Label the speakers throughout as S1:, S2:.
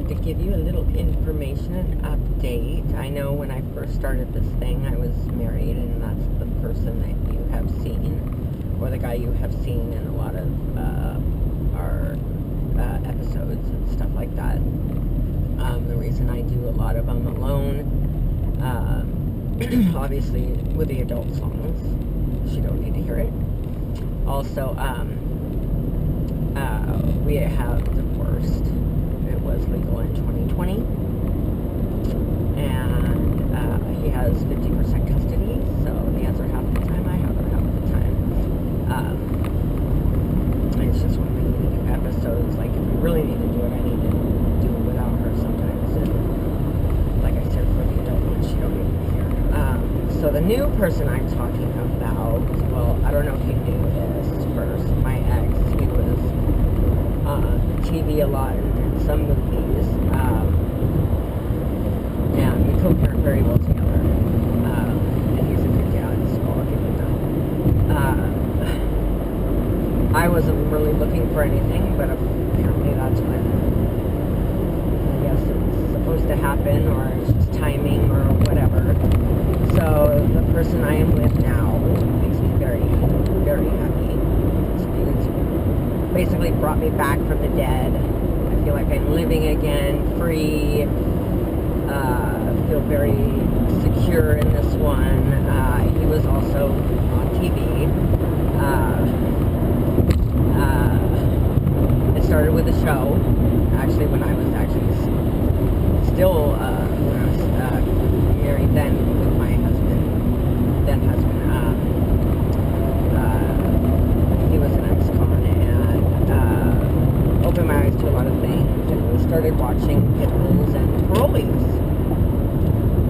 S1: to give you a little information update. I know when I first started this thing, I was married, and that's the person that you have seen, or the guy you have seen in a lot of our episodes and stuff like that. The reason I do a lot of them alone, obviously with the adult songs, you don't need to hear it. Also, we have divorced. It was legal in 2020, and he has 50% custody, so he has her half the time, I have her half the time. And it's just when we need to do episodes, like if we really need to do it, I need to do it without her sometimes, and like I said, for the adult ones, she don't need to be here. So the new person I'm talking about, well, I don't know if you knew this first, my ex, he was on TV a lot and some movies, and we co-parent very well together, and he's a good dad, so I'll give him that. I wasn't really looking for anything, but apparently that's when, I guess it's supposed to happen, or it's just timing, or whatever. So the person I am with now makes me very, very happy. It's basically brought me back from the dead. I feel like I'm living again, free. I feel very secure in this one. He was also on TV. It started with a show, actually, when I was still when I was married then with my husband. He was an ex-con, and opened my eyes to a lot of things, and we started watching pit bulls and parolees.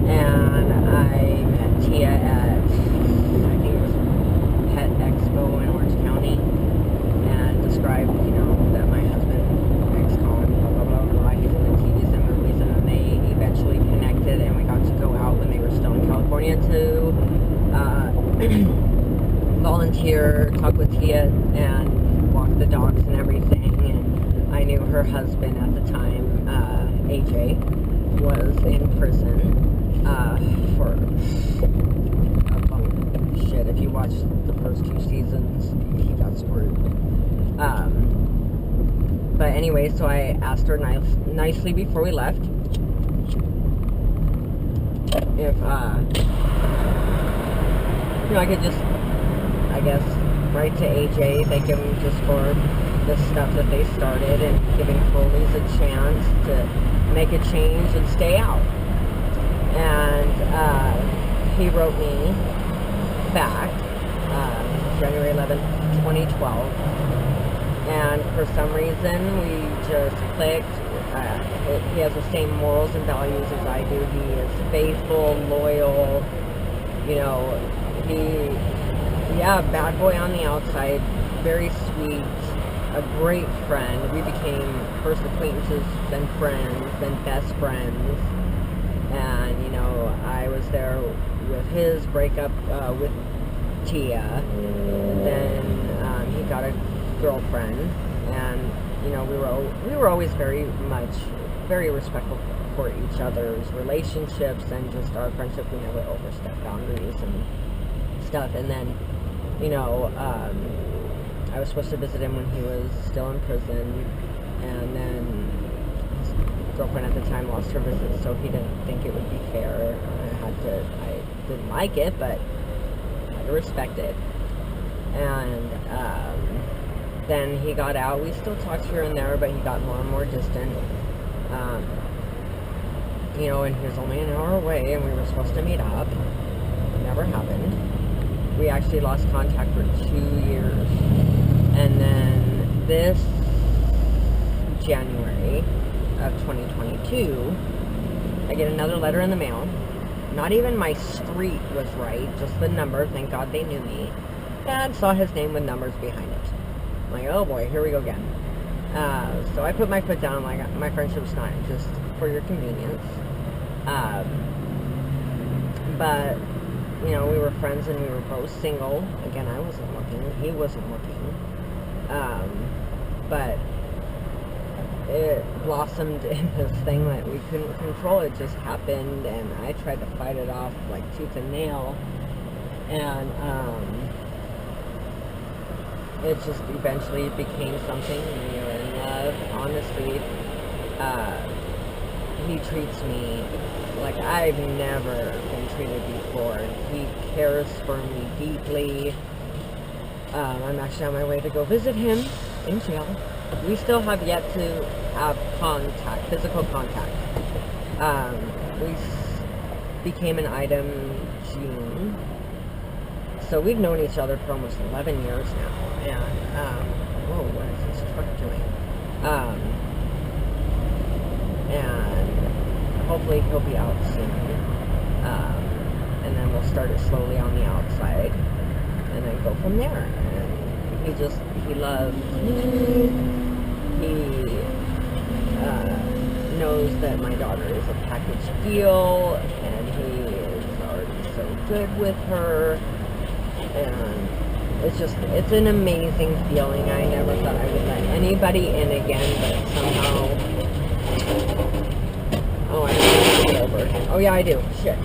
S1: And I met Tia at, I think it was Pet Expo in Orange County, and described, that my husband, ex-con, blah, blah, blah, blah, he's in the TVs and movies, and then they eventually connected, and we got to go out when they were still in California to volunteer, talk with Tia, and walk the dogs and everything. And I knew her husband at the time, AJ, was in prison for a bunch of shit. If you watch the first 2 seasons, he got screwed. But anyway, so I asked her nicely before we left if I could just, I guess, write to AJ, thank him just for the stuff that they started, and giving Foley's a chance to make a change and stay out. And he wrote me back January 11th, 2012. And for some reason, we just clicked. He has the same morals and values as I do. He is faithful, loyal, bad boy on the outside, very sweet, a great friend. We became first acquaintances, then friends, then best friends. And, I was there with his breakup with Tia. Then he got a girlfriend, and, we were always very respectful for each other's relationships and just our friendship. We never overstepped boundaries and stuff. And then, I was supposed to visit him when he was still in prison, and then his girlfriend at the time lost her visit, so he didn't think it would be fair. I didn't like it, but I had to respect it. And then he got out. We still talked here and there, but he got more and more distant. And he was only an hour away, and we were supposed to meet up. It never happened. We actually lost contact for 2 years. And then this January of 2022, I get another letter in the mail. Not even my street was right, just the number. Thank God they knew me. And saw his name with numbers behind it. I'm like, oh boy, here we go again. So I put my foot down. I'm like, my friendship's not just for your convenience. But we were friends, and we were both single. Again, I wasn't looking. He wasn't looking. But it blossomed in this thing that we couldn't control. It just happened, and I tried to fight it off like tooth and nail, and it just eventually became something. We were in love. Honestly, he treats me like I've never been treated before. He cares for me deeply. I'm actually on my way to go visit him in jail. We still have yet to have contact, physical contact. We became an item June. So we've known each other for almost 11 years now. And, whoa, what is this truck doing? And hopefully he'll be out soon. And then we'll start it slowly on the outside. And then go from there. And he loves me. He knows that my daughter is a package deal, and he is already so good with her, and it's an amazing feeling. I never thought I would let anybody in again, but somehow, oh, I have to get over it. Oh yeah, I do, shit.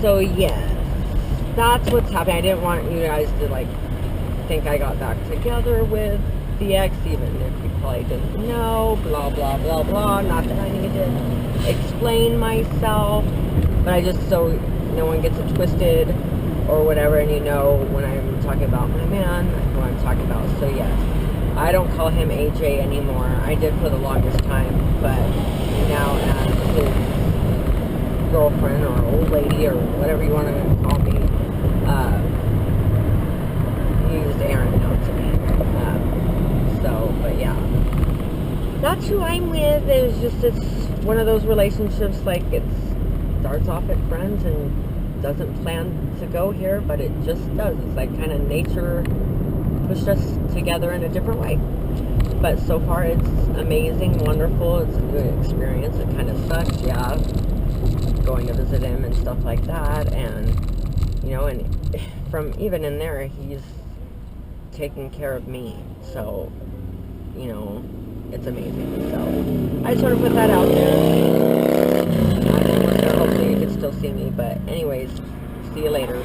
S1: So yes, that's what's happening. I didn't want you guys to like think I got back together with the ex, even if you probably didn't know, blah blah blah blah. Not that I need to explain myself, but I just, so no one gets it twisted or whatever, and you know when I'm talking about my man, who I'm talking about. So yes, I don't call him AJ anymore. I did for the longest time, but now as his girlfriend or old lady or whatever you want to call me, he's Aaron now to me. But yeah, that's who I'm with. It's one of those relationships, like it starts off at friends and doesn't plan to go here, but it just does. It's like kind of nature pushed us together in a different way. But so far it's amazing, wonderful. It's a good experience. It kind of sucks, yeah, going to visit him and stuff like that, and you know, and from even in there, he's taking care of me, so you know, it's amazing. So I just want to put that out there. I don't know, hopefully you can still see me, but anyways, see you later.